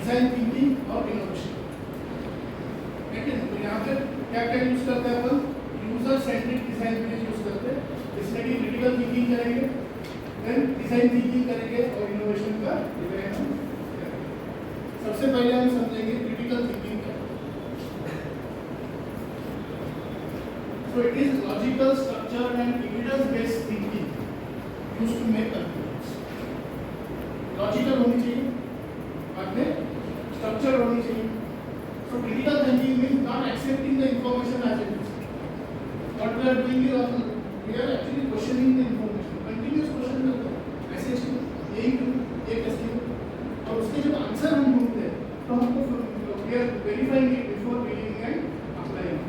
Design thinking और innovation. ठीक है, तो यहाँ पे क्या क्या यूज करते हैं अपन, यूजर सेंट्रिक डिजाइन के लिए यूज करते हैं, जिसमें कि क्रिटिकल थिंकिंग करेंगे, देन डिजाइन थिंकिंग करेंगे और इनोवेशन का डिजाइन हम करेंगे। सबसे पहले हम समझेंगे क्रिटिकल थिंकिंग क्या है। So it is logical, structured and evidence-based thinking used to make conclusions. Logical होनी चाहिए, बाद में structured होनी चाहिए. So critical thinking means not accepting the information as it is. What we are doing is we are actually questioning the information. Continuous question करते हैं. ऐसे क्यों? यही क्यों? ये कैसे क्यों? और उसके जब आंसर हम ढूंढते हैं, तो हमको we are verifying it before believing and applying.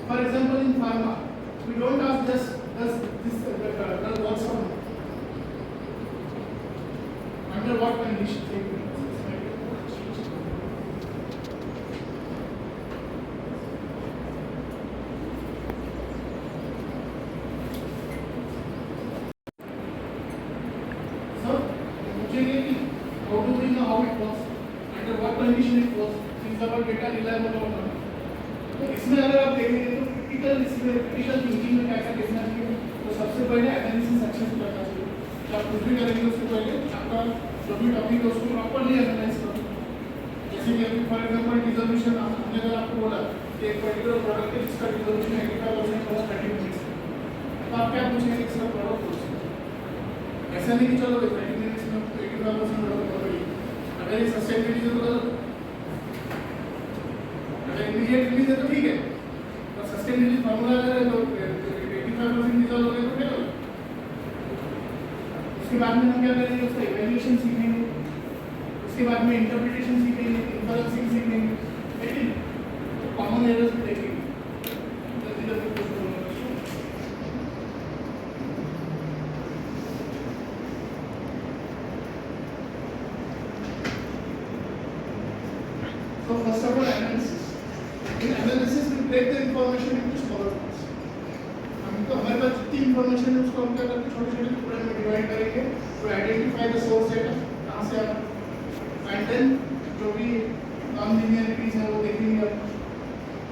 For example, in pharma, we don't ask just does this drug works or not. Under what conditions it will So, how do we know how it works? Under what condition it works? Is our data reliable or not? तो इसमें अगर आप देखेंगे तो critical thinking में क्या क्या देखना चाहिए, तो सबसे पहले एनालिसिस अच्छे से करना चाहिए। तो आप कुछ भी करेंगे उससे पहले आपका जो भी टॉपिक है उसको प्रॉपर्ली एनालाइज करो। जैसे कि अभी फॉर एग्जांपल डिसोल्यूशन, हमने अगर आपको बोला कि एक पर्टिकुलर प्रोडक्ट है जिसका डिसोल्यूशन 85% प्लस 30 मिनट्स है, तो आप क्या पूछेंगे कि इसका प्रोडक्ट कौन सा है। ऐसा नहीं कि चलो 30 मिनट्स में 85% प्रोडक्ट हो गई, अगर ये सस्टेनेबिलिटी है तो इमीडिएट रिलीज है तो ठीक है, और सस्टेनेबिलिटी फार्मूला अगर है तो 85% रिजल्ट हो गया तो क्या होगा। उसके बाद में हम क्या करेंगे, उसका इवैल्यूएशन सीखेंगे, उसके बाद में इंटरप्रिटेशन सीखेंगे, इन्फरेंसिंग सीखेंगे, लेकिन कॉमन एरर्स भी देखेंगे। So first of all, analysis. In analysis, we break the information into smaller parts. हमको हमारे पास जितनी information है उसको हम क्या करते हैं, छोटे-छोटे टुकड़े में डिवाइड करेंगे to identify the source data कहाँ से आ रहा है, and then जो भी non-linearities है वो देखेंगे हम।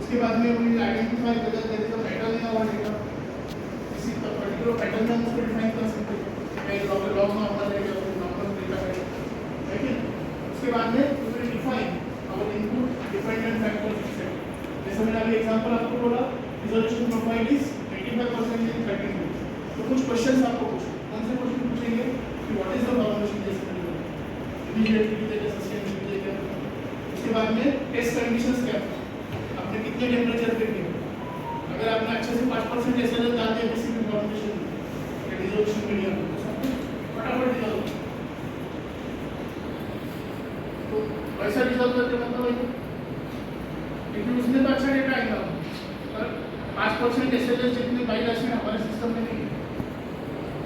उसके बाद में we will identify whether there is a pattern in our data, किसी particular pattern में हम उसको define कर सकते हैं, एक log normal है या फिर normal data है, ठीक है। उसके बाद में we will define our input dependent factors itself. जैसे मैंने अभी एग्जांपल आपको बोला, resolution profile is 85% in 30 minutes. तो कुछ क्वेश्चंस आपको पूछो, कौन से क्वेश्चन पूछेंगे कि व्हाट इज द फॉर्मुलेशन जैसे इमीडिएटली देगा, सस्टेनेबिलिटी देगा। उसके बाद में टेस्ट कंडीशंस क्या है, आपने कितने टेंपरेचर पे किया, अगर आपने अच्छे से 5% एसएल डाल दिया किसी भी फॉर्मुलेशन या रिजोल्यूशन मीडिया में तो सब फटाफट रिजल्ट, तो वैसा रिजल्ट करके मतलब लेकिन उसमें तो अच्छा डेटा आएगा, पर 5% एसएलएस जितने बाइलेशन हमारे सिस्टम में नहीं है,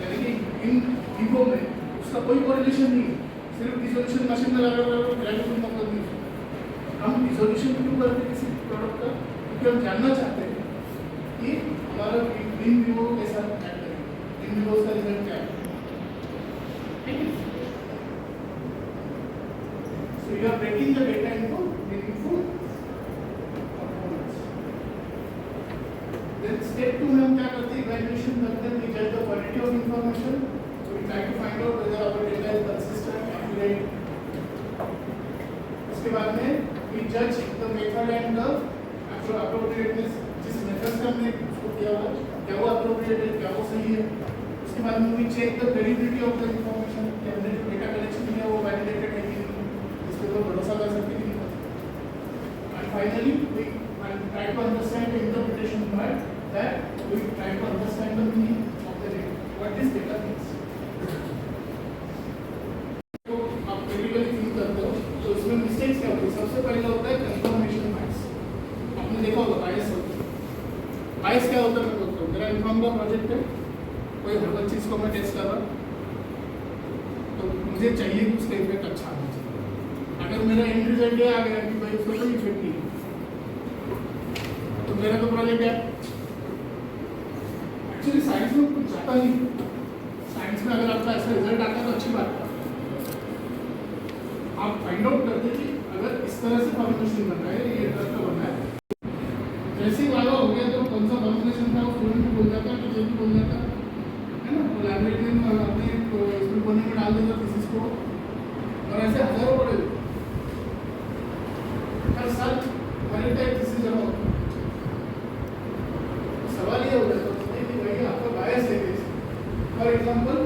यानी कि इन विवो में उसका कोई कोरिलेशन नहीं है, सिर्फ रिजोल्यूशन मशीन में लगा हुआ है, वैल्यू कोई मतलब नहीं है। हम रिजोल्यूशन क्यों करते हैं किसी प्रोडक्ट का, क्योंकि हम जानना चाहते हैं कि हमारा इन विवो कैसा एक्ट करेगा, इन विवो का रिजल्ट क्या है, ठीक है। So you are breaking the data into meaningful components. Then step 2 में हम क्या करते हैं, evaluation करते हैं, we judge the quality of information, so we try to find out whether our data is consistent, accurate. उसके बाद में we judge the method and the appropriateness, जिस मेथड से हमने उसको किया हुआ क्या वो appropriate है, क्या वो सही है। उसके बाद में we check the credibility of the information, कि हमने जो डेटा कलेक्शन किया वो validated है कि तो भरोसा कर सकते हैं। And finally, we try to understand the interpretation part, that we try to understand the meaning of the data. What this data means. तो आप क्रिटिकली थिंक करते हो, तो इसमें मिस्टेक्स क्या होती है? सबसे पहले होता है कंफर्मेशन बायस। आपने देखा होगा बायस होता है। बायस क्या होता है मैं बोलता हूँ, मेरा इन्फॉर्म का प्रोजेक्ट है, कोई हर चीज़ को मैं टेस्ट कर रहा, तो मुझे चाहिए कि उसका इफेक्ट अच्छा आना चाहिए। अगर मेरा एंड रिजल्ट ये आ गया कि भाई उसको कोई इफेक्ट नहीं है, तो मेरा तो प्रोजेक्ट है। एक्चुअली साइंस में कुछ जाता नहीं, साइंस में अगर आपका ऐसा रिजल्ट आता है तो अच्छी बात है, आप फाइंड आउट करते कि अगर इस तरह से फॉर्मुलेशन बन रहा है, ये ड्रग का बन रहा है, जैसे ही वाला हो गया तो कौन सा फॉर्मुलेशन था वो स्टूडेंट को बोल जाता है, टीचर को बोल जाता है ना, तो लैबोरेटरी में अपने इसमें कोने में डाल देता थीसिस को, और ऐसे हजारों पड़े हर साल हर एक टाइप थीसिस जमा होता है। सवाल ये हो जाता है कि भाई आपका बायस है कैसे। For example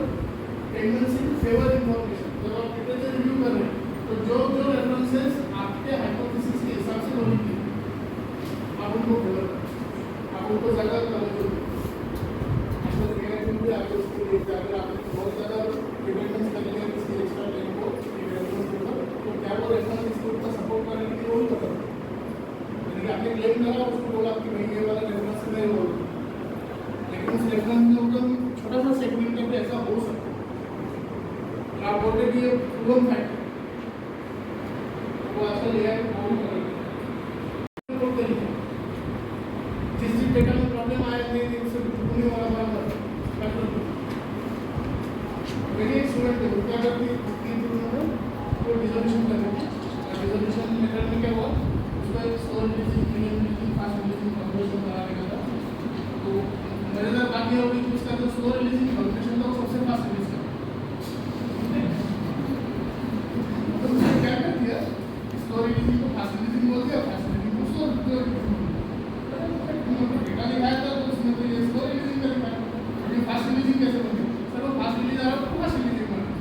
tendency to favour information, जब आप लिटरेचर रिव्यू कर रहे हैं तो जो जो रेफरेंसेस आपके हाइपोथेसिस के हिसाब से लॉजिक है आप उनको फेवर करें, आप उनको ज़्यादा तवज्जो दें। अगर रिएक्शन भी आपको उसके लिए अगर आपने बहुत ज़्यादा डिपेंडेंस करेंगे किसी एक्स्ट्रा लाइन को रेफरेंस के ऊपर, तो क्या वो रेफरेंस इसके ऊपर सपोर्ट करने के लिए वो बता, यानी कि आपने क्लेम करा उसको बोला कि भाई ये वाला रेफरेंस में वो, लेकिन उस रेफरेंस में एकदम छोटा सा सेगमेंट में भी ऐसा हो सकता है। आप बोल रहे कि ये प्रूवन फैक्ट है, वो आजकल ये है वो भी करेंगे जिस जिस डेटा में प्रॉब्लम आया है उससे होने वाला बराबर मेरी एक स्टूडेंट है, क्या करती है वो रिजोल्यूशन कर रही है। रिजोल्यूशन मेथड में क्या हुआ, उसका एक स्लोर releasing, medium releasing, fast releasing compression बनाने का था। तो मजेदार बात ये होगी कि उसका जो स्लोर रिलीजिंग कंप्रेशन था वो सबसे फास्ट रिलीज था। तो उसने क्या कर दिया, स्लोर रिलीजिंग को फास्ट रिलीजिंग बोल दिया, फास्ट रिलीजिंग को स्लोर रिलीजिंग। डेटा दिखाया था तो उसने तो ये स्लोर रिलीजिंग कर दिखाया, लेकिन फास्ट रिलीजिंग कैसे बन गया, सर वो फास्ट रिलीज आ रहा है, फास्ट रिलीजिंग बन गया।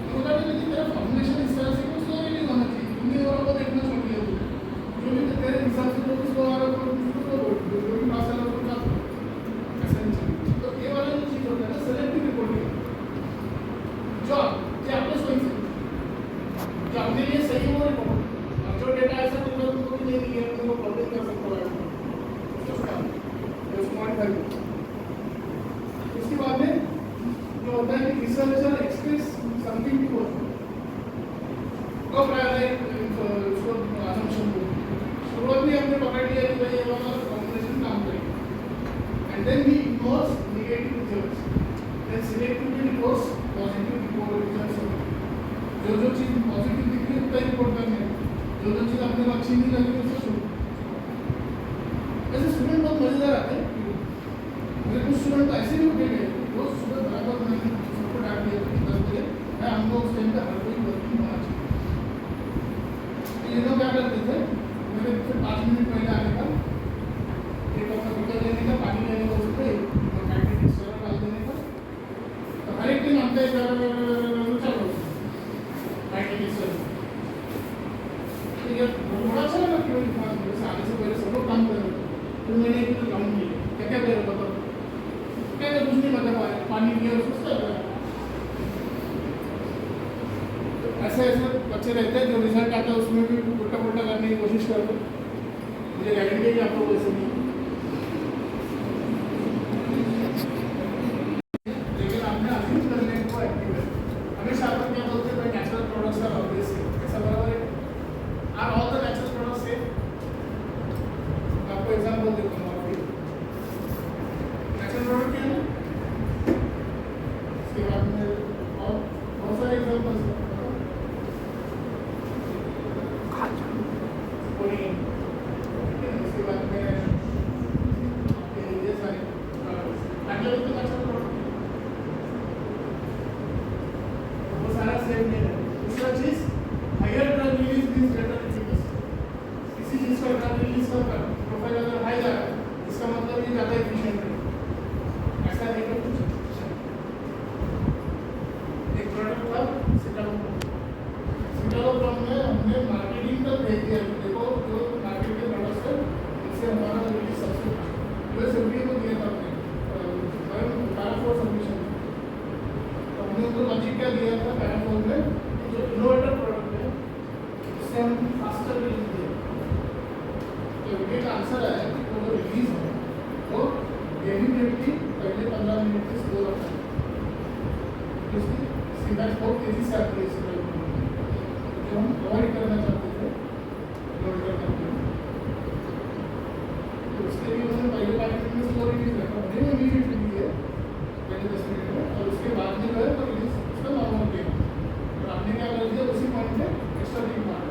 तो बोला लेकिन तेरा फॉर्मुलेशन इस तरह से स्लोर रिलीज होना चाहिए, तुमने और वो देखना छोड़ दिया, जो भी तेरे हिसाब से जो स्लो आ रहा है जो भी पास आ रहा है उसको ऐसा नहीं चाहिए। तो ये वाला जो चीज़ होता है ना सेलेक्टिव रिपोर्टिंग, जो आपने सोची जो अपने लिए सही हो रिपोर्ट, और जो डेटा ऐसा तुमने तुमको भी नहीं दिया तुमको प्रॉब्लम कर सकता है उसको मॉडिफाई करो। उसके बाद में जो होता है कि रिसर्चर एक्सप्रेस समथिंग टू तो प्राइवेट उसको असम्पशन को शुरुआत में हमने पकड़ लिया कि भाई ये वाला कॉम्बिनेशन काम करेगा, and then he ignores negative results, then selectively reports positive results. जो चीज़ पॉजिटिव दिख रही है उसका रिपोर्ट करने, जो चीज़ अपने को अच्छी नहीं लगी उसको छोड़ो। ऐसे स्टूडेंट बहुत मजेदार आते हैं, मेरे कुछ स्टूडेंट तो ऐसे भी उठे गए, वो स्टूडेंट बराबर मैंने सबको डांट दिया कि दस बजे मैं हमको उस टाइम पे हर कोई वर्किंग होना चाहिए। ये लोग क्या करते थे, मेरे फिर 5 मिनट पहले आने का, एक अपना बिकर लेने का, पानी लेने का, उसको नाइट्रिक स्टेरॉइड डाल देने का, तो हर एक दिन आते चलो नाइट्रिक स्टेरॉइड। तो ये बड़ा अच्छा लगा कि जैसे आने से पहले सब लोग काम कर रहे थे, फिर मैंने एक दिन काउंट किया क्या क्या दे रहा बताओ, क्या क्या कुछ नहीं मतलब पानी दिया उसको ऐसे ऐसे बच्चे रहते हैं जो रिजल्ट आता है उसमें भी उल्टा पुल्टा करने की कोशिश करते हैं। मुझे गारंटी है कि आप लोग वैसे नहीं, लेकिन आपने अज्यूम करने को एक्टिव है। हमेशा आप क्या बोलते हैं नेचुरल प्रोडक्ट्स का ऑब्वियस है, ऐसा बराबर है। Are all the natural products है, आपको एग्जांपल देता हूँ। नेचुरल प्रोडक्ट क्या है, इसके बाद में और बहुत सारे एग्जांपल्स हैं। उसके बाद में ये सारे वो सारा सेम नहीं है। दूसरा चीज higher drug release means better efficacy. किसी चीज का ड्रग रिलीज का प्रोफाइल अगर हाई जा रहा है इसका मतलब ये ज़्यादा एफिशिएंट है, ऐसा नहीं कर कुछ। एक प्रोडक्ट था सिटालोप्राम में हमने मार्केटिंग तक भेज दिया, देखो जो मार्केट के प्रोडक्ट्स है इससे हमारा रिलीज सबसे यूएस एफडीए को दिया था हमने पैराफोर सबमिशन। तो हमने उनको लॉजिक क्या दिया था पैराफोर में, जो इनोवेटर प्रोडक्ट है उससे हम फास्टर रिलीज दिया। तो इनके आंसर आया कि वो रिलीज है तो डेफिनेटली पहले 15 मिनट से स्लो रखा है, इसकी सीधा बहुत तेजी से आती है। जो हम अवॉइड करना चाहते थे इनोवेटर कंपनी, तो उसके लिए उन्होंने पहले 5 मिनट में स्लो रिलीज रखा, उन्हें इमीडिएटली दिए पहले 10 मिनट में, और उसके बाद में गए तो रिलीज उसका नॉर्मल किया। और आपने क्या कर दिया उसी पॉइंट पे एक्स्ट्रा लीव मारा।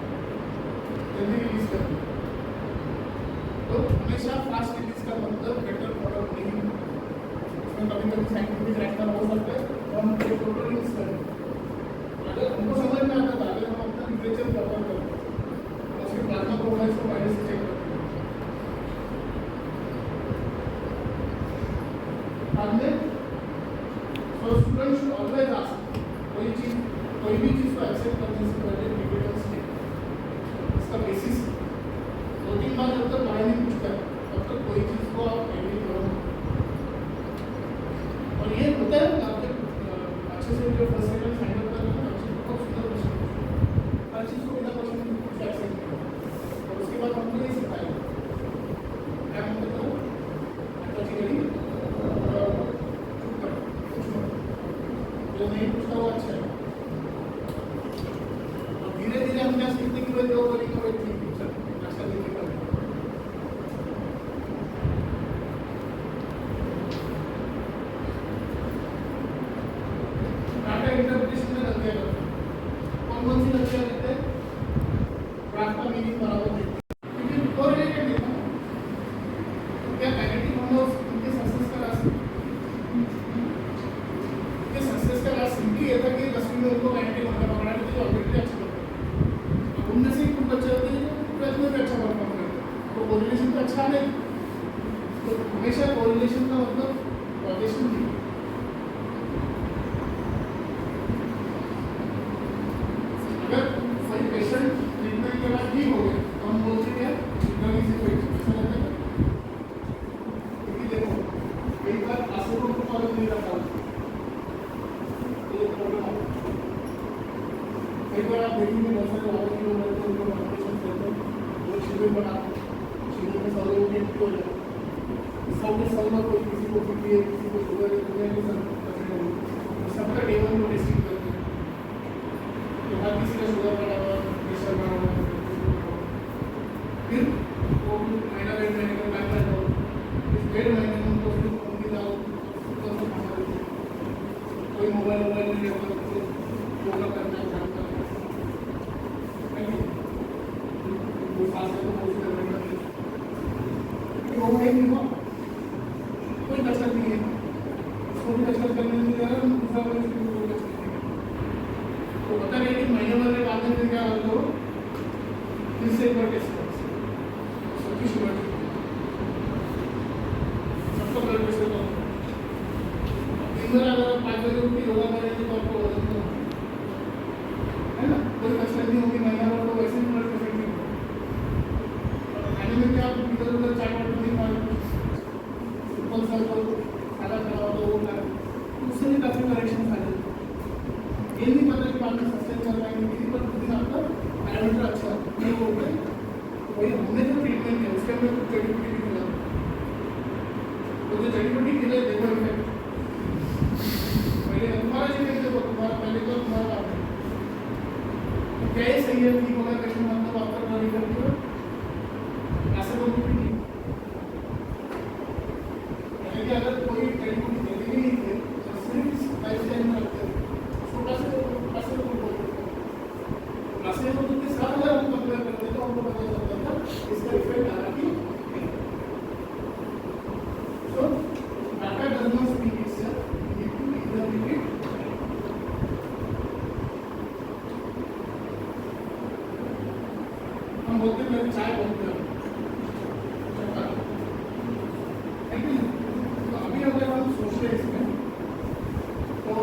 तो हमेशा फास्ट रिलीज का मतलब बेटर प्रोडक्ट नहीं है। इसमें कभी कभी साइंटिफिक रैशनल हो सकता है तो हम टोटल यूज करें। अगर हमको समझ में आता था, अगर हम अपना लिटरेचर कवर करते तो उसके प्लाज्मा प्रोफाइल्स को पहले से चेक करते बाद में। So students should always ask कोई भी चीज को एक्सेप्ट करने से पहले एविडेंस देखो, इसका बेसिस 2-3 बार जब तक पढ़ाई नहीं पूछता है तब तक कोई चीज को आप एग्री करो। और ये होता है ना आप अच्छे से जो फर्स्ट सेकंड फाइंड आउट करना है, अच्छे बहुत सुंदर क्वेश्चन, हर चीज को बिना क्वेश्चन पूछे एक्सेप्ट करो। और उसके बाद हमको ये सिखाया क्या मतलब जो नहीं पूछता वो अच्छा है। और धीरे धीरे हम क्या सीखते कि भाई जो बोलेंगे वो ठीक है, अच्छा नहीं कर डाटा इंटरप्रिटेशन में गलतियां करते हैं। कौन सी गलतियां करते हैं? ग्राफ का मीनिंग बराबर नहीं, क्योंकि कोरिलेटेड नहीं था। क्या नेगेटिव नंबर्स उनके सक्सेस का रास्ता सिंपली ये था कि 10वीं में उनको नेगेटिव नंबर पकड़ा लेते जो ऑलरेडी अच्छा करते हैं। उनमें से कुछ बच्चे होते हैं जो 12th में भी अच्छा परफॉर्म करते हैं, तो कोरिलेशन तो अच्छा नहीं। तो हमेशा कोरिलेशन का मतलब कॉजेशन नहीं। अगर कोई पेशेंट ट्रीटमेंट के बाद ठीक हो गया तो हम बोलते हैं ड्रग इज इफेक्टिव, ऐसा लगता है। क्योंकि देखो कई बार प्लेसिबो को फॉलो नहीं करता, कई बार आप देखेंगे बहुत सारे वाले लोग रहते हैं, उनको ऑपरेशन करते हैं, वो शिविर बनाते हैं, शिविर में 100 लोगों की एंट्री हो जाए, 100 में 100 लोग, कोई किसी को बीपी है, किसी को शुगर है, दुनिया के सब सबका डे 1 को टेस्टिंग करते हैं। तो हर किसी का शुगर बढ़ा हुआ, प्रेशर बढ़ा हुआ, फिर वो महीना 1.5 महीने का टाइम रहता हो, इस 1.5 महीने में उनको फिर उनकी जाओ कोई मोबाइल नहीं रहता, योगा करना है, ध्यान करना है, वो खास करके कोशिश करना है कि वो नहीं हुआ, कोई कसरत नहीं है, उसको भी कसरत करने नहीं दे रहा है, दूसरा कोई उसको कोई कसरत नहीं है। तो बता रहे कि महीने भर के बाद में क्या करो, फिर से एक बार टेस्ट करो, सबकी शुगर सबको ब्लड प्रेशर करो। दिन भर अगर 5 बजे उठ के योगा करेंगे तो आपको वजन कम है ना, कोई कसरत नहीं होगी महीना भर, तो वैसे ही ब्लड प्रेशर नहीं होगा। खाने में क्या आप इधर उधर चाय वाटर नहीं खाओ, सिंपल सा तो खाना खाओ तो वो खाओ, उससे भी काफी करेक्शन आ जाए। ये नहीं पता कि बाद में सस्टेन कर पाएंगे किसी पर, लेकिन आपका पैरामीटर अच्छा नहीं हो गए तो वही हमने जो ट्रीटमेंट है उसके अंदर कुछ जड़ी बूटी भी मिला, तो जो जड़ी बूटी मिले देखो इफेक्ट तुम्हारा जीवन देखो, तुम्हारा पहले तो तुम्हारा बात है क्या ये सही है, ठीक होगा पेशेंट मतलब आपका ट्राई करते हो ऐसे लोग भी नहीं। यानी अगर कोई जड़ी बूटी देते ही नहीं थे तो सिर्फ लाइफ स्टाइल में रखते थे, छोटा से लोग बोलते थे, प्लासिबो के साथ अगर हम कंपेयर करते तो हमको पता चलता था इसका इफेक्ट आ रहा है। So data does not speak itself, you need to interpret it। हम बोलते हैं चाय बहुत पिया, तो अभी अगर हम सोच रहे हैं इसमें तो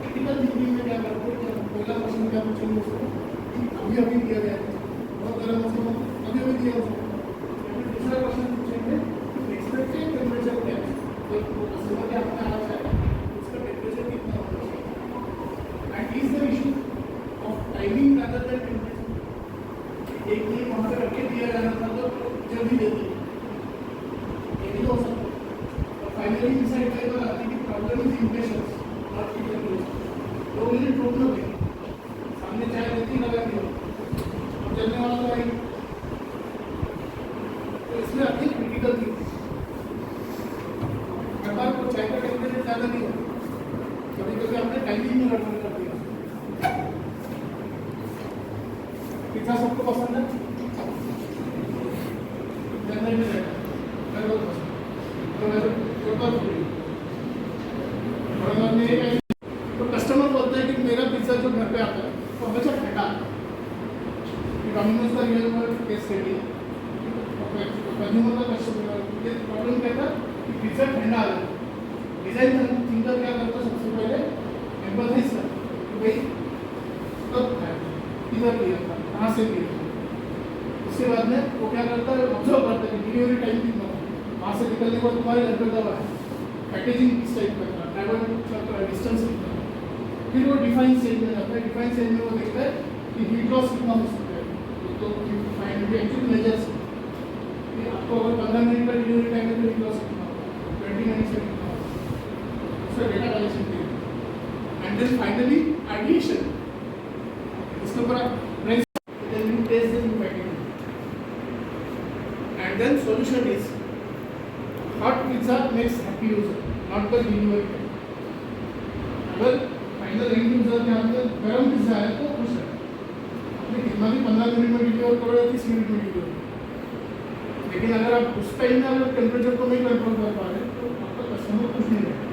क्रिटिकल थिंकिंग में क्या करते हैं, पहला क्वेश्चन क्या पूछेंगे उसको अभी दिया गया है, बहुत गर्म उसको अभी दिया उसको, दूसरा क्वेश्चन पूछेंगे एक्सपेक्टेड टेम्परेचर क्या है, तो कस्टमर के अपने आना चाहिए उसका टेम्परेचर कितना होना चाहिए, and is the issue of timing rather than temperature. एक दिन वहाँ पे रख के दिया जाना था तो जल्दी दे दी, ये भी हो सकता है। और फाइनली डिसाइड कई बार आती है कि problem is impatience not temperature. 2 minute रोक लो, सामने चाय देती लगा दिया, अब चलने वाला तो आई, तो इसमें आती है क्रिटिकल थिंकिंग। हर को चाय का टेम्परेचर ज़्यादा नहीं होता, कभी कभी आपने टाइमिंग में गड़बड़ कर दिया। कितना सबको पसंद है? जनरल में तो वैसे पेपर फ्री और हमने तो कस्टमर बोलता है कि मेरा पिज्ज़ा जो घर पे आता है वो हमेशा ठंडा आता है। डोमिनोज का रियल केस स्टडी है, कंज्यूमर का कस्टमर प्रॉब्लम क्या था कि पिज्ज़ा ठंडा आ जाता है। डिज़ाइन थिंकर क्या करता है सबसे पहले एम्पथाइज करता है कि भाई कब खाया, किधर लिया था, कहाँ से लिया था। उसके बाद में वो क्या करता है ऑब्जर्व करता है कि डिलीवरी टाइम कितना है, वहाँ से निकलने के बाद तुम्हारे घर पे दवा है, पैकेजिंग किस टाइप का था, ट्रैवल डिस्टेंस कितना है। फिर वो डिफाइन सेल में जाता है। डिफाइन सेल में वो देखता है कि हीट लॉस कितना हो सकता है। तो फाइन एक्चुअली मेजर्स आपको अगर 15 मिनट का डिलीवरी टाइम है तो हीट लॉस कितना होगा, 20 मिनट्स में कितना होगा, उसका डेटा कलेक्शन किया। एंड देन फाइनली आइडिएशन, इसके ऊपर आप then you test the new packaging, and then solution is hot pizza makes happy user, not the delivery. अगर फाइनल एंड यूजर के अंदर गर्म पिज्जा है तो खुश है, आपने कितना भी 15 मिनट में डिलीवर करो या 30 मिनट में डिलीवर करो, लेकिन अगर आप उस टाइम में अगर टेम्परेचर को नहीं कंट्रोल कर पा रहे तो आपका कस्टमर खुश नहीं रहेगा।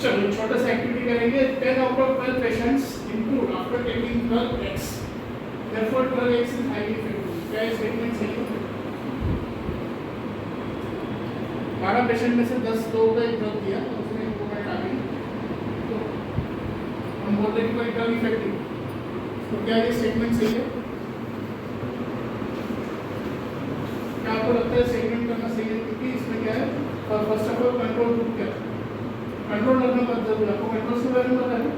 चलो छोटा सा एक्टिविटी करेंगे। 10 out of 12 patients improved after taking drug X. Therefore, drug X is highly effective. क्या स्टेटमेंट सही है? 12 पेशेंट में से 10 लोगों को एक ड्रग दिया और उसमें इम्प्रूवमेंट आ गई, तो हम बोल रहे हैं कि कोई ड्रग इफेक्टिव। तो क्या ये स्टेटमेंट सही है? क्या आपको लगता है स्टेटमेंट करना सही है? क्योंकि इसमें क्या है, first of all control group क्या है, कंट्रोल रखना बहुत जरूरी है। आपको कंट्रोल के बारे में पता है,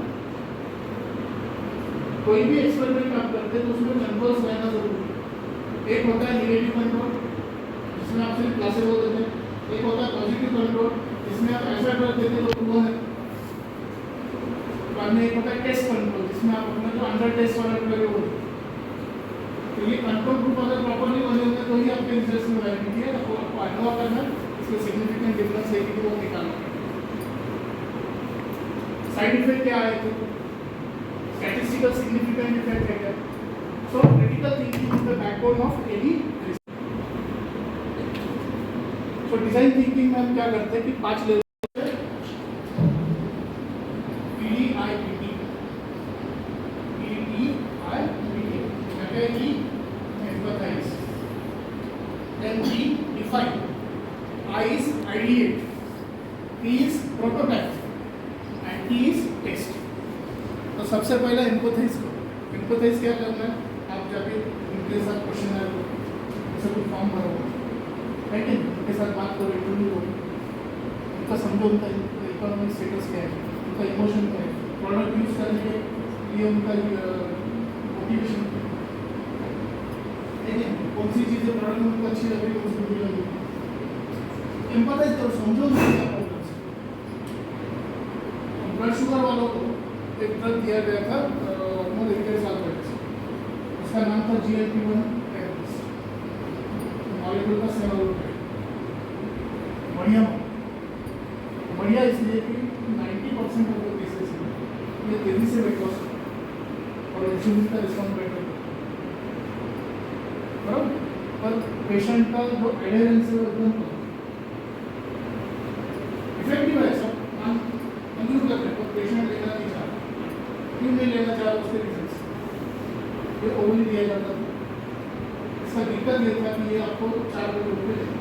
कोई भी एक्सपेरिमेंट आप करते हैं तो उसमें कंट्रोल्स रहना जरूरी है। एक होता है नेगेटिव कंट्रोल जिसमें आप सिर्फ प्लेसेबो देते हैं, एक होता है पॉजिटिव कंट्रोल जिसमें आप ऐसा ड्रग देते हैं तो वो है, बाद में एक होता है टेस्ट कंट्रोल जिसमें आप अपना जो अंडर टेस्ट वाला ड्रग है वो। तो ये कंट्रोल ग्रुप अगर प्रॉपर्ली बने होंगे तो ही आपके रिजल्ट में वैलिडिटी है। आपको अनुभव करना इसमें सिग्निफिकेंट डिफरेंस है कि वो निकालना। साइड इफेक्ट क्या आए थे, स्टैटिस्टिकल सिग्निफिकेंट इफेक्ट है क्या। So critical thinking is the backbone of any. So design thinking में हम क्या करते हैं कि 5 level PDIPT, PDIPT, empathize, then D define, I is ideate, P is prototype, T is test. तो सबसे पहला एम्पैथाइज करो। एम्पैथाइज क्या करना है, आप जब भी उनके साथ क्वेश्चन है जैसे कोई फॉर्म भरोगे, राइट, उनके साथ बात करो, इंटरव्यू करो, उनका समझो, उनका इकोनॉमिक स्टेटस क्या है, उनका इमोशन क्या है, प्रोडक्ट यूज करने के लिए उनका मोटिवेशन क्या है, कौन सी चीज़ें प्रोडक्ट में उनको अच्छी लग रही है, उसको भी लगेगी। एम्पैथाइज करो, समझो उनका प्रॉब्लम्स। ब्लड शुगर वालों को एक ड्रग दिया गया था ऑलमोस्ट 1.5 साल पहले, उसका नाम था GLP-1 मॉलिक्यूल का सेमाग्लोटाइड। बढ़िया बढ़िया इसलिए कि 90% ऑफ द केसेस में ये तेजी से वेट लॉस और इंसुलिन का रिस्पॉन्स बेटर बराबर, पर पेशेंट का जो एडहेरेंस है वो एकदम इफेक्टिव है। सब मंजूर करते हैं, तो पेशेंट लेना नहीं चाहता, क्यों नहीं लेना चाह रहा, उसके रीजन ये ओवरली दिया जाता था। इसका दिक्कत ये था कि ये आपको 4 बजे उठ के लेना,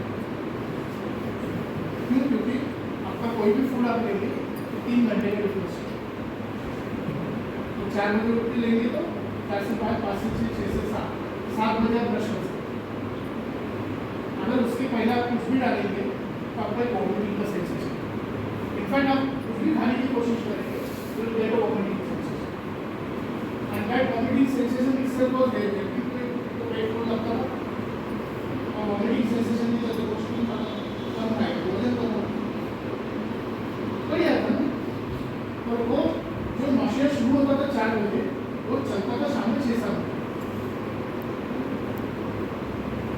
क्यों, क्योंकि आपका कोई भी फूड आप लेंगे तो 3 घंटे के डिफरेंस, तो 4 बजे उठ के लेंगे तो 4 से 5, 5 से 6, 6 से 7 बजे आप ब्रश कर सकते। अगर उसके पहले आप कुछ भी डालेंगे तो आपका वॉमिटिंग का सेंसेशन, इनफैक्ट आप कुछ भी खाने की कोशिश करेंगे तो get a vomiting sensation, and that vomiting sensation इससे बहुत देर है क्योंकि तो पेट फुल लगता है और वॉमिटिंग सेंसेशन की वजह से कुछ भी कम खाएगा, वजन कम होगा, बढ़िया था ना। और वो जो नौशिया शुरू होता था 4 बजे, वो चलता था शाम में 6-7 बजे,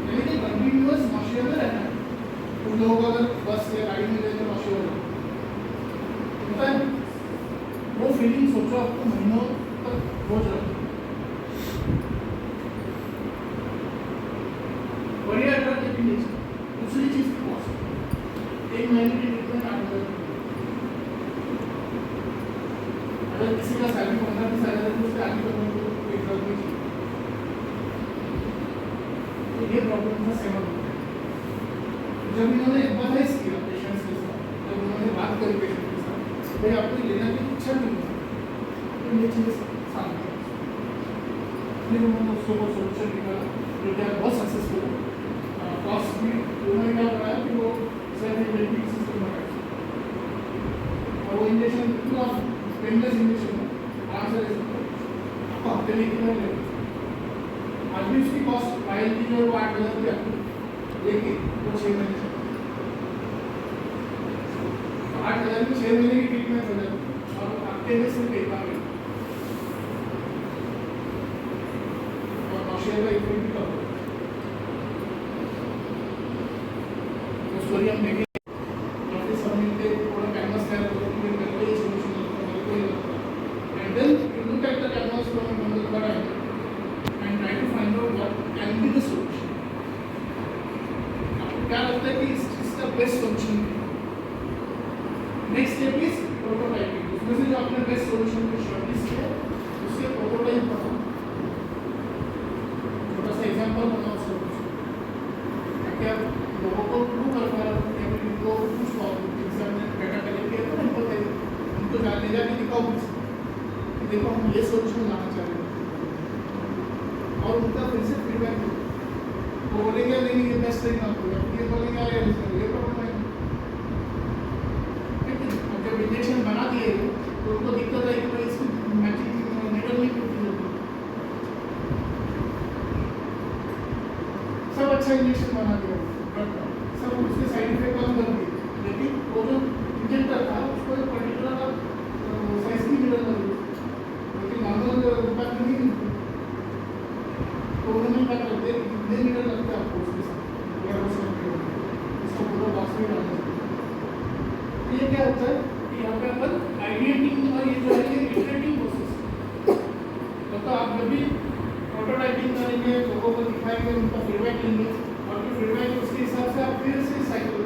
यानी कि कंटिन्यूअस नौशिया में रहना है। कुछ लोग अगर बस या गाड़ी में जाते नौशिया होता है, वो फीलिंग सोचो आपको महीनों तक रोज रखो। अगर किसी का सैलरी 15-20 हज़ार है तो उसके आगे करने को कोई जरूरत नहीं चाहिए। तो ये प्रॉब्लम था सेवन में। जब इन्होंने एम्पैथाइज किया पेशेंट्स के साथ, जब उन्होंने बात करी पेशेंट के साथ, भाई आपको लेना की इच्छा नहीं है, तो ये चीज़ सामने आई। फिर उन्होंने उसके ऊपर सोल्यूशन निकाला जो क्या बहुत सक्सेसफुल है। कॉस्ट भी उन्होंने क्या बनाया कि वो सेल्फ इम्यूनिटी सिस्टम बनाया और वो इंजेक्शन बिल्कुल आप पेनलेस इंजेक्शन है, आराम से ले सकते हो, आपको हफ्ते में कितना लगेगा। आज भी उसकी कॉस्ट फाइल की जो है वो 8,000 रुपये आती है, लेकिन वो 6 महीने 8,000 में 6 महीने की ट्रीटमेंट हो जाती है और हफ्ते में सिर्फ एक बार मिलता है और नौशेर का इफेक्ट भी कम होता है। स्टोरी हम देखें ऑफिस सबमिट के थोड़ा कैनवास तैयार करो कि मेरे को ये सॉल्यूशन लगता है, मेरे को ये लगता है, and then you look at the canvas from another angle and try to find out what can be the solution. आपको क्या लगता है कि इस चीज का बेस्ट सॉल्यूशन है? Next step is prototyping. उसमें से जो आपने बेस्ट सॉल्यूशन को शॉर्टलिस्ट किया उसके प्रोटोटाइप बनाओ, छोटा सा एग्जांपल बनाओ सॉल्यूशन क्या लोगों को प्रूव कर पा रहा हूँ या फिर उनको कुछ प्रॉब्लम जैसे हमने डाटा कलेक्ट किया तो उनको ले जाके दिखाओ कि देखो हम ये सॉल्यूशन लाना चाह रहे हैं और उनका फिर से फीडबैक दो। वो बोलेंगे नहीं ये बेस्ट नहीं आपको, ये बोलेंगे अरे ये प्रॉब्लम है। ठीक है, अब जब इंजेक्शन बना दिए तो उनको दिक्कत आई कि भाई इसको मैचिंग निकल नहीं करती जल्दी, सब अच्छा इंजेक्शन बना दिया सब उसके साइड इफेक्ट कम कर दिए, लेकिन वो जो इंजेक्टर था उसको एक पर्टिकुलर साइज की नीडल लगी, लेकिन नॉर्मल इम्पैक्ट नहीं मिलती। तो उन्होंने क्या करते हैं कितने नीडल लगते हैं आपको उसके साथ उसको पूरा बॉक्स में डालना चाहिए। तो ये क्या होता है कि यहाँ पे अपन आइडिएटिंग और ये जो है ये इटरेटिंग प्रोसेस, मतलब आप जब भी प्रोटोटाइपिंग करेंगे लोगों को दिखाएंगे उनका फीडबैक लेंगे और जो फीडबैक है उसके हिसाब से आप फिर से साइकिल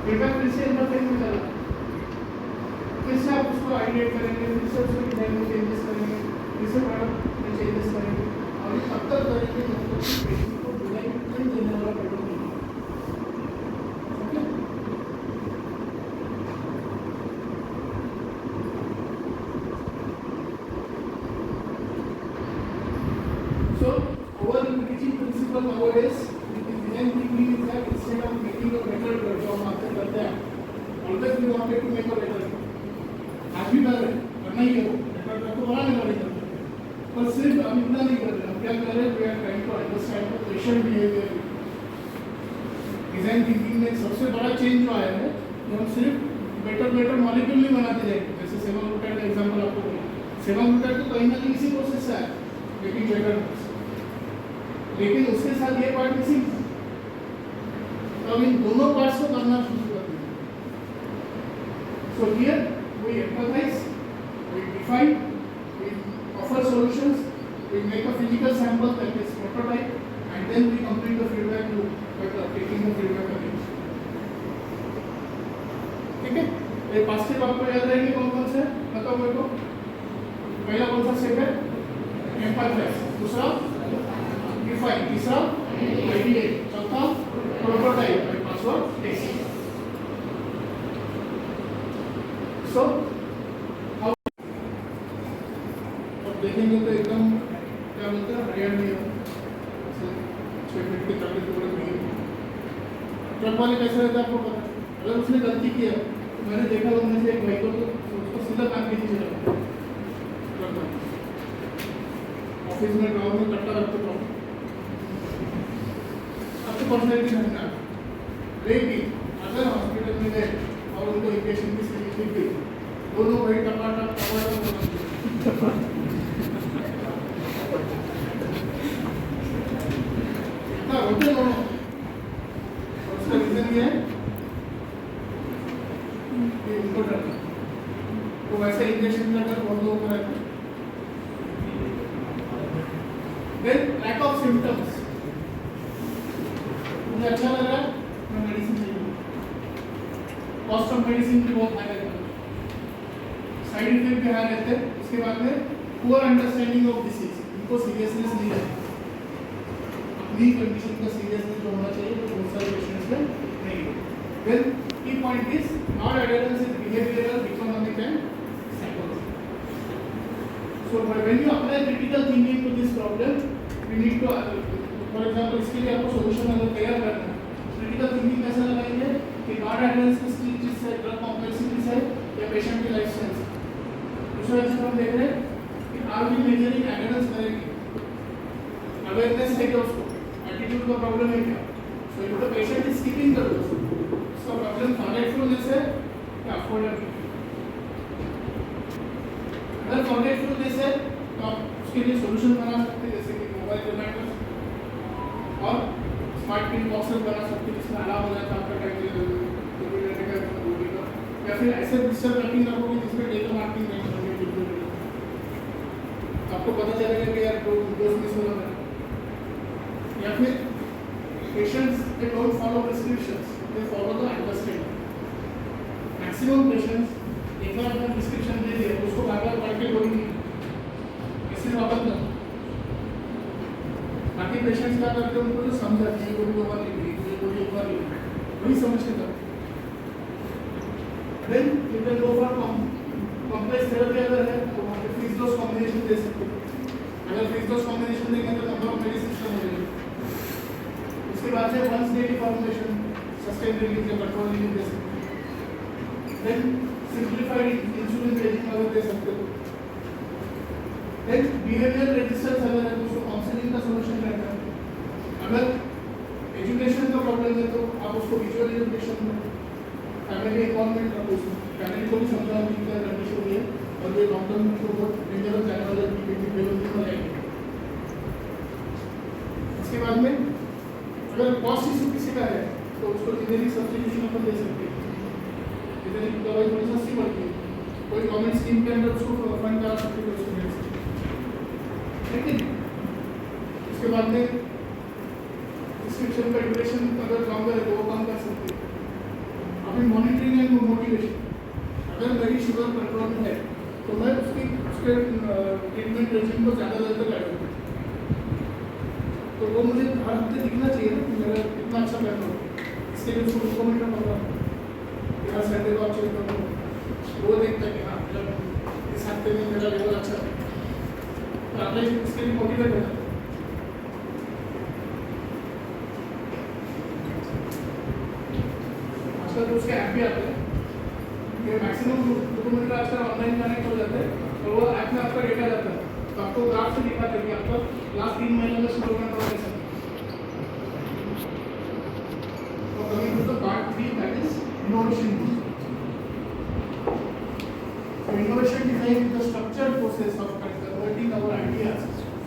फीडबैक फिर से इंटरफेस में चला, फिर से आप उसको आइडिएट करेंगे, फिर से उसको डिजाइन में चेंजेस करेंगे, फिर से प्रोडक्ट में चेंजेस करेंगे और ये तब तक करेंगे जब तक पेशेंट को डिजाइन नहीं देने वाला प्रोडक्ट नहीं। Okay, so overarching principle nowadays design thinking is that instead of making a better drug जो हम आपसे करते हैं always we wanted to make a better drug, आज भी कर रहे हैं, करना ही है वो better drug तो बनाने वाले करते हैं, पर सिर्फ हम इतना नहीं कर रहे, हम क्या कर रहे हैं, we are trying to understand the patient behavior। Design thinking में सबसे बड़ा चेंज जो आया है कि हम सिर्फ बेटर मॉलिक्यूल नहीं बनाते जाएंगे, जैसे सेमाग्लुटाइड का एग्जांपल आपको बोला, सेमाग्लुटाइड तो कहीं ना कहीं इसी प्रोसेस से आया लेकिन बेटर, लेकिन उसके साथ ये पार्ट मिसिंग था, तो अब इन दोनों पार्ट्स को करना शुरू कर दिया। So here we empathise, we define, we offer solutions, we make a physical sample that is prototype and then we complete the feedback loop by taking the feedback again. ठीक है, ये 5 स्टेप आपको याद रहेंगे कौन कौन से, बताओ मेरे को। पहला कौन सा स्टेप है, एम्पैथाइज, दूसरा डिफाइन, तीसरा आइडिएट, चौथा प्रोटोटाइप और पांचवा टेस्ट। सो अब देखेंगे तो एकदम क्या बोलते हैं हरियाणवी छोटे कपड़े टुकड़े नहीं। ट्रक वाले कैसे रहते हैं आपको पता, अगर उसने गलती किया तो मैंने देखा उनमें से एक भाई को तो उसको सीधा कान के नीचे रखा ट्रक वाले, ऑफिस में गाँव में कट्टा रखते थे आपको पर्सनैलिटी समझ आ, लेकिन अगर हॉस्पिटल में गए और उनको इंजेक्शन की सीरीज लिख गई, दोनों भाई टपाटप इतना होते दोनों, और उसका रीजन ये है कि उनको डर, तो वैसे इंजेक्शन अगर बहुत लोगों को रहता है। देन लैक ऑफ सिम्टम्स, मुझे अच्छा लग रहा है मैं मेडिसिन ले लूँ, कॉस्ट ऑफ मेडिसिन भी बहुत हाई रहता है, साइड इफेक्ट भी हाई रहते हैं। उसके बाद में पुअर अंडरस्टैंडिंग ऑफ डिसीज, इनको सीरियसनेस नहीं रहती, अपनी कंडीशन का सीरियसनेस जो होना चाहिए तो बहुत सारे पेशेंट्स में नहीं है। Then key point is not adherence is behavioural, economic and psychological. So when you apply critical thinking to this problem, we need to, for example इसके लिए आपको सॉल्यूशन अगर तैयार करना है, क्रिटिकल थिंकिंग कैसे लगाएंगे कि नॉट एडहेरेंस किसकी चीज से, ड्रग कॉम्प्लेक्सिटी से या पेशेंट की लाइफस्टाइल से। दूसरा चीज हम देख रहे हैं कि आर वी मेजरिंग एडहेरेंस करेंगे, अवेयरनेस है क्या उसको, एटीट्यूड का प्रॉब्लम है क्या, so if the patient is skipping the dose, उसका प्रॉब्लम फॉरगेटफुलनेस है या अफोर्डेबल। अगर फॉरगेटफुलनेस है तो आप उसके लिए सॉल्यूशन बना सकते हैं, जैसे कि मोबाइल रिमाइंडर्स और स्मार्ट पिन बॉक्सेस बना सकते हैं जिसमें अलार्म हो जाता है आपका टाइम का, या फिर ऐसे डिजिटल ट्रैकिंग रखोगे जिसमें डेटा मार्किंग नहीं होगी, आपको पता चलेगा कि यार डोज मिस हो रहा है। या फिर patients they don't follow prescriptions, they follow the understanding. Maximum patients एक बार अपना प्रिस्क्रिप्शन दे दिया तो उसको बार-बार पढ़ के बोलेंगे इससे वापस ना। बाकी पेशेंट्स क्या करते हैं, उनको जो समझ आती है वो भी ओवर लिख ली, वो भी ओवर लिख ली, वही समझते हैं। Then you can go for complex therapy अगर है तो वहाँ पे फिक्स डोज कॉम्बिनेशन दे सकते हो। अगर फिक्स डोज कॉम्बिनेशन देंगे तो नंबर ऑफ मेडिसिन कम हो जाएगी। उसके बाद से once daily formulation, sustain release या कंट्रोल रिलीज दे सकते हो। देन सिंप्लीफाइड इंसुलिन रेजिम अगर दे सकते हो। देन बिहेवियर रेजिस्टेंस अगर है तो उसको काउंसलिंग का सॉल्यूशन रहता है। अगर एजुकेशन का प्रॉब्लम है तो आप उसको विजुअल एजुकेशन में, फैमिली इन्वॉल्वमेंट रखो, उसमें फैमिली को भी समझाओ कि क्या कंडीशन हुई है और ये लॉन्ग टर्म में तो बहुत डेंजरस जाने वाला है। इसके बाद में अगर कॉस्ट इशू किसी का है तो उसको जेनेरिक सब्सिट्यूशन अपन दे सकते हैं, जेनेरिक दवाई थोड़ी सस्ती पड़ती है, कोई गवर्नमेंट स्कीम के अंदर उसको फंड करा सकते हैं, उसको दे सकते हैं, ठीक है। उसके बाद में प्रिस्क्रिप्शन का ड्यूरेशन अगर लॉन्गर है तो वो कम कर सकते हैं। अभी मॉनिटरिंग एंड मोटिवेशन, अगर मेरी शुगर कंट्रोल में है तो मैं उसके ट्रीटमेंट रेजिम को ज़्यादा देर तक ऐड करूँ, तो वो मुझे हर हफ्ते दिखना चाहिए ना कि मेरा कितना अच्छा कर रहा हूँ। इसके लिए उसको रिकमेंड करना कि हर संडे को आप चेक करो, वो देखता है कि हाँ मतलब इस हफ्ते में मेरा लेवल अच्छा है, तो आपने इसके लिए मोटिवेट करना। आजकल तो उसके ऐप भी आते हैं, ये मैक्सिमम डॉक्यूमेंट आजकल ऑनलाइन कनेक्ट हो जाते हैं और वो ऐप में आपका डेटा जाता है, तो आपको ग्राफ से दिखाता है कि आपका लास्ट 3 महीने में शुगर कंट्रोल कैसा है। तो coming to the part 3, that is innovation. So innovation defines the structured process of converting our ideas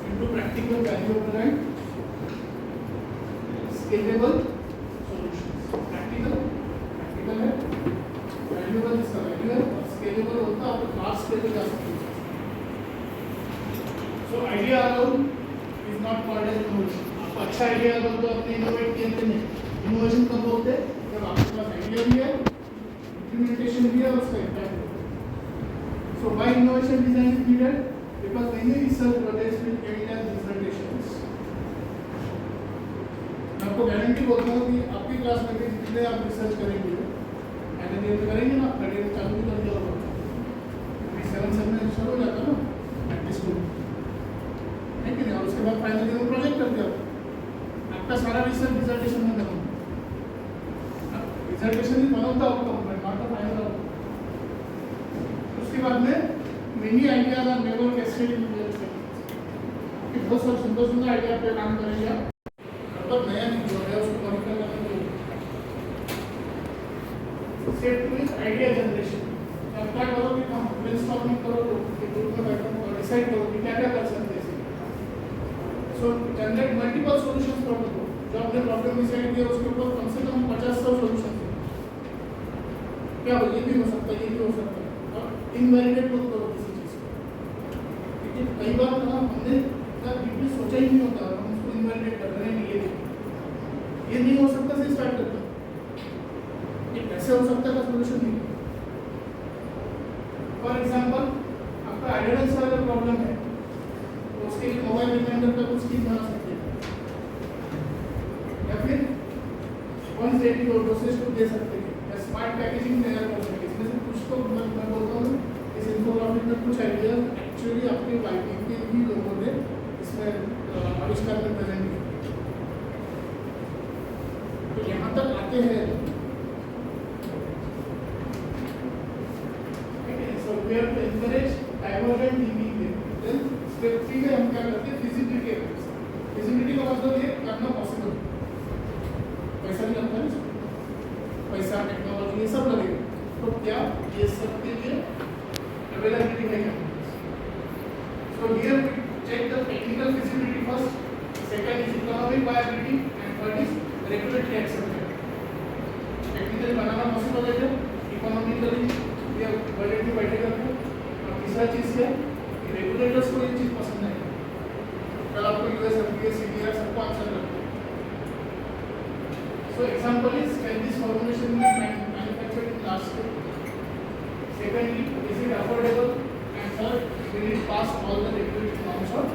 into practical, valuable and scalable solutions. Practical है, valuable इसका value है और scalable होता है और large scale पे जा सकते हैं। So idea alone is not called as innovation. आपको अच्छा आइडिया अगर तो अपने इनोवेट किए थे नहीं, इनोवेशन कब बोलते हैं जब आपके पास आइडिया भी है, इम्प्लीमेंटेशन भी है और उसका इम्पैक्ट है। So why innovation design is needed? Because many research projects will end as dissertations. मैं आपको गारंटी बोलता हूँ कि आपकी क्लास में भी जितने आप रिसर्च करेंगे, एंड करेंगे ना, आपका डेट चालू भी कर दिया होगा, अभी 7 में शुरू हो जाता है ना प्रैक्टिस को, है कि नहीं, और उसके बाद फाइनल ईयर में प्रोजेक्ट कर दिया, आपका सारा रिसर्च डिसर्टेशन में खत्म, डिसर्टेशन ही one of the outcome but not the final outcome. उसके बाद में many ideas are never tested in real settings, कि बहुत सारे सुंदर आइडिया पे काम करेंगे आप, मतलब नया नहीं जो है उसको मॉडिफाई करना चाहिए। Step 2 is idea generation. अब क्या करो कि हम ब्रेनस्टॉर्मिंग करो, ग्रुप में बैठो और डिसाइड करो कि क्या क्या कर सकते हैं। So generate multiple solutions from the group, जो आपने प्रॉब्लम डिसाइड किया उसके ऊपर कम से कम 50-100 सॉल्यूशन क्या हो, ये भी हो सकता है, ये भी हो सकता है, और इनवैलिडेट मत करो किसी चीज़ को, क्योंकि कई बार ना हमने डीपली सोचा ही नहीं होता, हम उसको इनवैलिडेट कर रहे हैं, ये नहीं हो सकता से स्टार्ट करते, ये कैसे हो सकता है का सोल्यूशन नहीं। फॉर एग्जाम्पल एडहेरेंस का अगर प्रॉब्लम है तो उसके लिए मोबाइल रिमाइंडर का कुछ स्कीम बना सकते हैं, या फिर वन डेली डोसेज को दे सकते हैं, या स्मार्ट पैकेजिंग तैयार कर सकते हैं। इसमें से कुछ तो मैं बोलता हूँ इस इन्फोग्राफिक में कुछ आइडिया एक्चुअली आपके वाइटिंग के ही लोगों ने इसमें आविष्कार में प्रेजेंट किया। तो यहाँ तक आते हैं, so we have to encourage divergent thinking में। Then step 3 में हम क्या करते हैं, feasibility analysis। feasibility का मतलब ये करना पॉसिबल, पैसा नहीं लगता है, पैसा टेक्नोलॉजी ये सब लगेगा, तो क्या ये सब के लिए अवेलेबिलिटी है क्या? So here we check the technical feasibility first, second is economic viability and third is regulatory acceptance। Technically banana possible है क्या, इकोनॉमिकली या बजट भी बैठेगा क्या, और तीसरा चीज़ क्या कि रेगुलेटर्स को ये चीज़ पसंद है, कल आपको यूएस एफडीए सीडीआर सबको आंसर लगता है। So example is can this formulation be manufactured in large scale, secondly is it affordable, and third will it pass all the regulatory norms और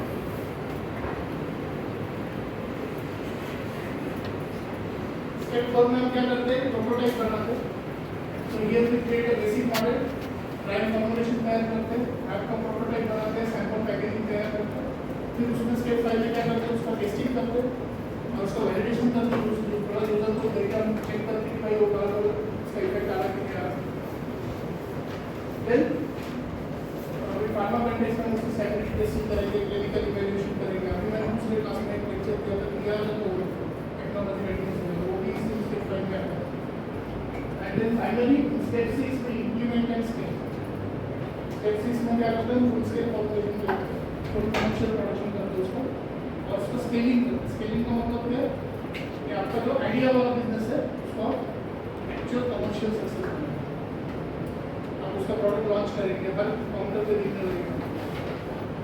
स्टेप 4 में हम क्या करते हैं, प्रोटोटाइप बनाते हैं। तो ये भी create a basic model, trial formulation तैयार करते हैं, आपका प्रोटोटाइप बनाते हैं, सैंपल पैकेजिंग तैयार करते हैं, फिर उसमें स्टेप 5 में क्या करते हैं, उसका टेस्टिंग करते हैं और उसका वैलिडेशन करते हैं, जो थोड़ा यूजर को देकर हम चेक करते हैं कि भाई वो बराबर उसका इफेक्ट आ रहा है कि नहीं आ रहा। देन अभी फार्मा कंटेक्स्ट में उसकी सैनिटरी टेस्टिंग करेंगे, क्लिनिकल इवैल्यूएशन करेंगे। अभी मैंने दूसरे क्लास में एक लेक्चर दिया था, दिया तो टेक्नोलॉजी रेटिंग वो भी इसी स्टेप 5 में आता है। And then finally step 6 में implement and scale। step 6 में क्या करते हैं, full scale formulation करते हैं, full commercial production करते हैं उसको, और उसका scaling करते हैं। scaling का मतलब क्या है कि आपका जो आइडिया वाला बिजनेस है उसको एक्चुअल कमर्शियल सक्सेस करना है। आप उसका प्रोडक्ट लॉन्च करेंगे, हर काउंटर पे दिखने लगेगा,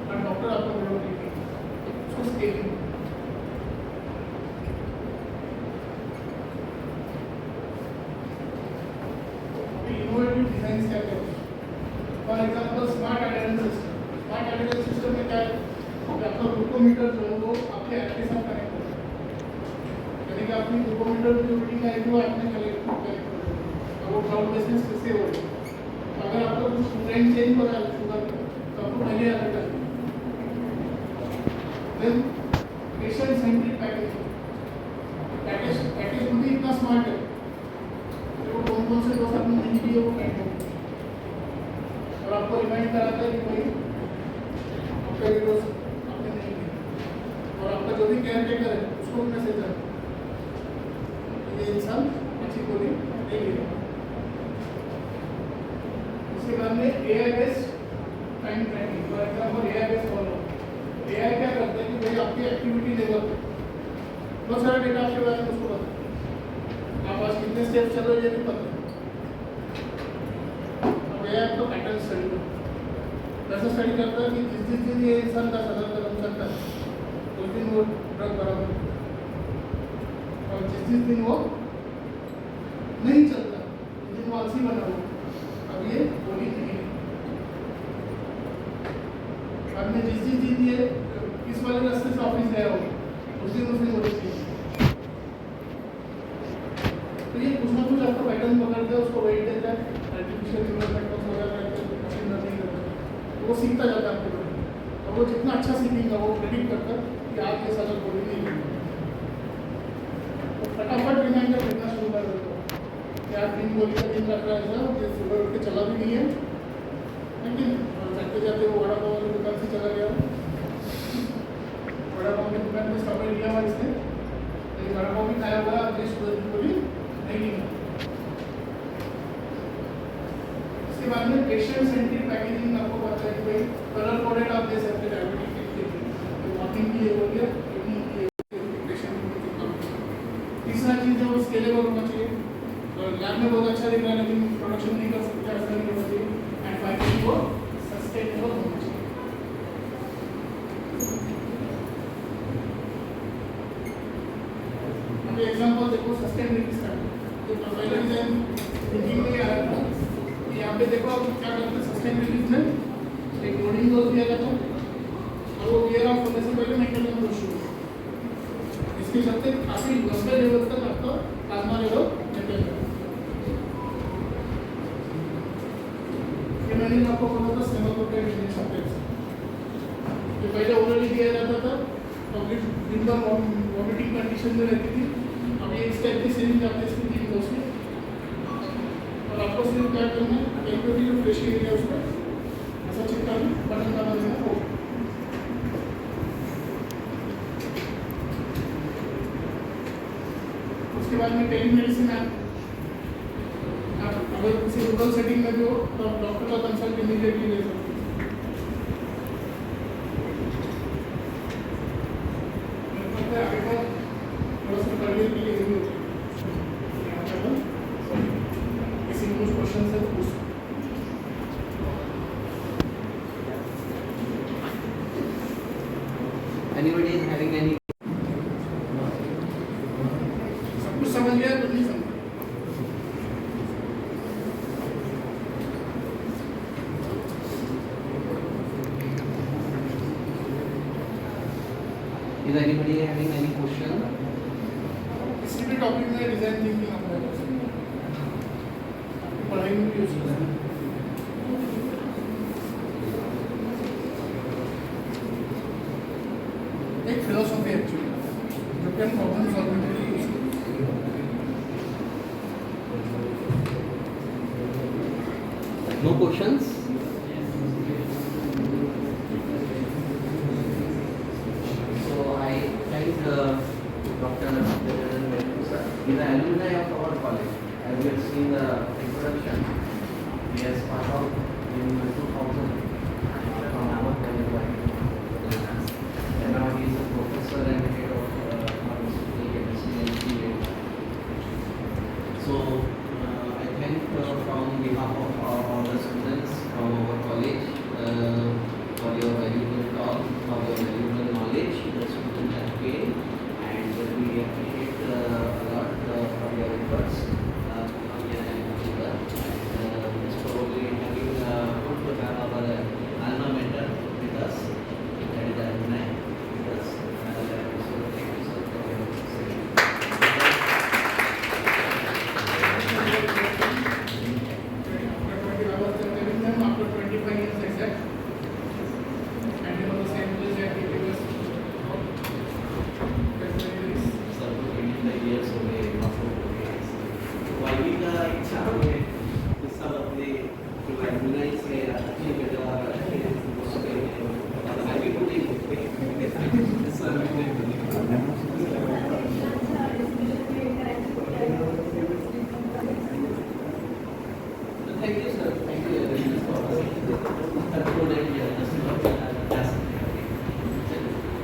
हर डॉक्टर आपका प्रोडक्ट देखेगा, उसको स्केलिंग। इनोवेटिव डिजाइन क्या करते हैं, for example smart adherence system. Smart adherence system में क्या है कि आपका ग्लूकोमीटर जो है वो आपके ऐप के साथ कनेक्ट होता है, यानी कि अपनी ग्लूकोमीटर जो रीडिंग आएगी वो आपने कनेक्ट होता है और वो क्लाउड बेस में कैसे होगा। तो अगर आपका कुछ ट्रेंड चेंज हो रहा है शुगर तो आपको पहले अलर्ट आएगा। Then patient centric packaging, package भी इतना स्मार्ट है कौन से दोस्त आपने नहीं दिए वो कैंट होंगे और आपको रिमाइंड कराता है कि भाई आपका ये दोस्त आपने नहीं दिया, और आपका जो भी केयर टेकर है उसको भी मैसेज आता है ये इंसान अच्छी गोली नहीं लेगा। उसके बाद में AI based time tracking, for example AI based follow. AI क्या करता है कि भाई आपकी एक्टिविटी लेवल पे बहुत सारा डेटा आपके बारे में उसको पता है, आप आज कितने स्टेप चल रहे हो ये भी पता है। तो पैटर्न स्टडी वैसा स्टडी करता है कि जिस दिन ये इंसान 10,000 कदम चलता है उस दिन वो ड्रग बराबर, और जिस दिन वो नहीं चलता उस दिन वो आलसी बना हुआ, अब ये गोली नहीं है। आपने जिस दिन ये इस वाले रास्ते से ऑफिस गया हो उस दिन गोली नहीं है। तो ये कुछ ना कुछ आपको पैटर्न पकड़ते हैं, उसको वेट देता है, आर्टिफिशियल न्यूरल नेटवर्क वगैरह करते हैं, मशीन लर्निंग करते हैं, तो वो सीखता जाता है आपके बारे में। और वो जितना अच्छा सीखेगा वो प्रेडिक्ट करता है कि आप ये सारा गोली नहीं लेंगे, तो फटाफट रिमाइंडर देना शुरू कर देता है कि आप 3 गोली का दिन रख रहा है सर, ये सुबह उठ के चला भी नहीं है, लेकिन जाते जाते वो वड़ा पाव वाली दुकान से चला गया, वड़ा पाव की दुकान में स्टॉपर लिया हुआ इसने, लेकिन वड़ा पाव भी खाया हुआ, अपनी सुबह की गोली नहीं है। इसके बाद में पेशेंट सेंट्रिक पैकेजिंग आपको पता है कि भाई कलर कोडेड आप दे सकते हैं डायबिटीज के लिए, तो मॉर्निंग की ये हो गया, इवनिंग की पेशेंट। तीसरा चीज़ है वो स्केलेबल होना चाहिए, तो लैब में बहुत अच्छा दिख रहा है लेकिन प्रोडक्शन नहीं कर सकते, ऐसा नहीं होना चाहिए। एंड फाइनली वो सस्टेनेबल होना चाहिए। अभी एग्जांपल देखो सस्टेनेबिलिटी स्टडी, जो प्रोफाइलर डिजाइन थिंकिंग में आ रहा था, यहाँ पे देखो आप क्या करते हैं सस्टेनेबिलिटी में एक लोडिंग डोज दिया जाता है और वो गियर ऑफ होने से पहले मेंटेनेंस डोज शुरू होता है। इसके चलते काफ़ी लंबे लेवल तक आपका प्लाज्मा लेवल मेंटेन रहता है। ये मैंने आपको बोला था सेमाग्लोटाइड इंजेक्शन पे ये पहले ओरली दिया जाता था और फिर दिन भर वॉमिटिंग कंडीशन में रहती थी। अब ये इस टाइप की सिरिंज आती है इसकी 3 डोज में और आपको सिर्फ क्या करना है एक जो फ्रेश एरिया उसको ऐसा चिपका के बटन दबा देना हो। उसके बाद में टेलीमेडिसिन आप अगर किसी रूरल सेटिंग में भी हो तो आप डॉक्टर का कंसल्ट इमीडिएटली ले सकते हैं। आगे का थोड़ा सा करने के लिए जरूरी होता है। किसी को कुछ क्वेश्चन है तो पूछ Anybody is having any? सब कुछ समझ गया तो नहीं समझ Is anybody having any question? किसी भी टॉपिक में डिजाइन थिंकिंग आप कर सकते हैं। पढ़ाई में भी यूज कर सकते हैं। एक फिलोसॉफी एक्चुअली जो कि हम प्रॉब्लम सॉल्विंग के लिए यूज करते हैं। No questions? So I thank Dr. Sir. He is an alumni of our college. As we have seen the introduction, he has passed out in 2000 from our college. And now he is a professor and head of pharmaceutical chemistry and QA. So I thank from behalf of all the students from our college for your valuable talk, for your valuable knowledge the students have gained, and we appreciate a lot for your efforts. Most probably having good to have our alma mater with us, that is alumni with us. So thank you sir for your session. After 20 hours, after 25 years exact.